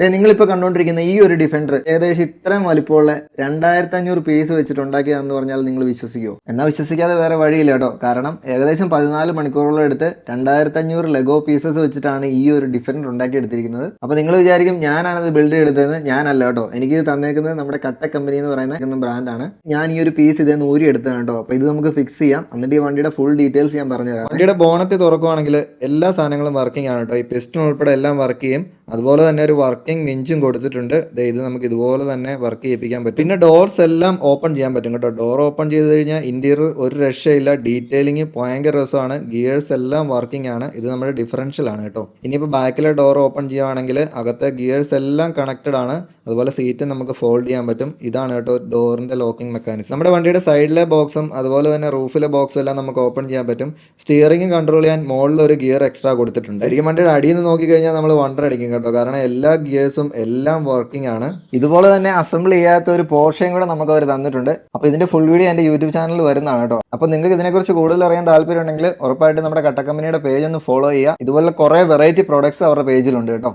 നിങ്ങളിപ്പോൾ കണ്ടുകൊണ്ടിരിക്കുന്ന ഈ ഒരു ഡിഫൻഡർ ഏകദേശം ഇത്രയും വലിപ്പമുള്ള 2500 പീസ് വെച്ചിട്ട് ഉണ്ടാക്കിയതെന്ന് പറഞ്ഞാൽ നിങ്ങൾ വിശ്വസിക്കുമോ? എന്നാൽ വിശ്വസിക്കാതെ വേറെ വഴിയില്ല കേട്ടോ. കാരണം ഏകദേശം 14 മണിക്കൂറോളം എടുത്ത് 2500 ലെഗോ പീസസ് വെച്ചിട്ടാണ് ഈ ഒരു ഡിഫൻഡർ ഉണ്ടാക്കി എടുത്തിരിക്കുന്നത്. അപ്പോൾ നിങ്ങൾ വിചാരിക്കും ഞാനാണത് ബിൽഡ് ചെയ്തെടുത്തതെന്ന്. ഞാനല്ല കേട്ടോ. എനിക്ക് തന്നേക്കുന്നത് നമ്മുടെ കട്ട കമ്പനി എന്ന് പറയുന്ന ബ്രാൻഡാണ്. ഞാൻ ഈ ഒരു പീസ് ഇതേ ഊരി എടുത്തതാണ് കേട്ടോ. അപ്പോൾ ഇത് നമുക്ക് ഫിക്സ് ചെയ്യാം. എന്നിട്ട് ഈ വണ്ടിയുടെ ഫുൾ ഡീറ്റെയിൽസ് ഞാൻ പറഞ്ഞുതരാം. വണ്ടിയുടെ ബോണറ്റ് തുറക്കുവാണെങ്കിൽ എല്ലാ സാധനങ്ങളും വർക്കിംഗ് ആണ് കേട്ടോ. ഈ പിസ്റ്റൺ ഉൾപ്പെടെ എല്ലാം വർക്ക് ചെയ്യും. അതുപോലെ തന്നെ ഒരു വർക്കിംഗ് വിഞ്ചും കൊടുത്തിട്ടുണ്ട്. ഇത് നമുക്ക് ഇതുപോലെ തന്നെ വർക്ക് ചെയ്യിപ്പിക്കാൻ പറ്റും. പിന്നെ ഡോർസ് എല്ലാം ഓപ്പൺ ചെയ്യാൻ പറ്റും കേട്ടോ. ഡോർ ഓപ്പൺ ചെയ്ത് കഴിഞ്ഞാൽ ഇന്റീരിയർ ഒരു രക്ഷയില്ല. ഡീറ്റെയിലിംഗ് ഭയങ്കര രസമാണ്. ഗിയേഴ്സ് എല്ലാം വർക്കിംഗ് ആണ്. ഇത് നമ്മുടെ ഡിഫറൻഷ്യൽ ആണ് കേട്ടോ. ഇനിയിപ്പോൾ ബാക്കിലെ ഡോർ ഓപ്പൺ ചെയ്യുവാണെങ്കിൽ അകത്തെ ഗിയേഴ്സ് എല്ലാം കണക്റ്റഡ് ആണ്. അതുപോലെ സീറ്റ് നമുക്ക് ഫോൾഡ് ചെയ്യാൻ പറ്റും. ഇതാണ് കേട്ടോ ഡോറിന്റെ ലോക്കിംഗ് മെക്കാനിസം. നമ്മുടെ വണ്ടിയുടെ സൈഡിലെ ബോക്സും അതുപോലെ തന്നെ റൂഫിലെ ബോക്സും എല്ലാം നമുക്ക് ഓപ്പൺ ചെയ്യാൻ പറ്റും. സ്റ്റിയറിംഗ് കൺട്രോൾ ചെയ്യാൻ മുകളിൽ ഒരു ഗിയർ എക്സ്ട്രാ കൊടുത്തിട്ടുണ്ട്. ശരിക്കും വണ്ടിയുടെ അടിയിൽ നിന്ന് നോക്കി കഴിഞ്ഞാൽ നമ്മൾ വണ്ടർ അടിക്കും കേട്ടോ. കാരണം എല്ലാ ഗിയേഴ്സും എല്ലാം വർക്കിംഗ് ആണ്. ഇതുപോലെ തന്നെ അസംബിൾ ചെയ്യാത്ത ഒരു പോർഷയും കൂടെ നമുക്ക് അവർ തന്നിട്ടുണ്ട്. അപ്പോൾ ഇതിന്റെ ഫുൾ വീഡിയോ എൻ്റെ യൂട്യൂബ് ചാനലിൽ വരുന്നതാണ് കേട്ടോ. അപ്പോൾ നിങ്ങൾക്ക് ഇതിനെക്കുറിച്ച് കൂടുതൽ അറിയാൻ താല്പര്യം ഉണ്ടെങ്കിൽ ഉറപ്പായിട്ട് നമ്മുടെ കട്ട കമ്പനിയുടെ പേജ് ഒന്ന് ഫോളോ ചെയ്യുക. ഇതുപോലെ കുറേ വെറൈറ്റി പ്രോഡക്ട്സ് അവരുടെ പേജിലുണ്ട് കേട്ടോ.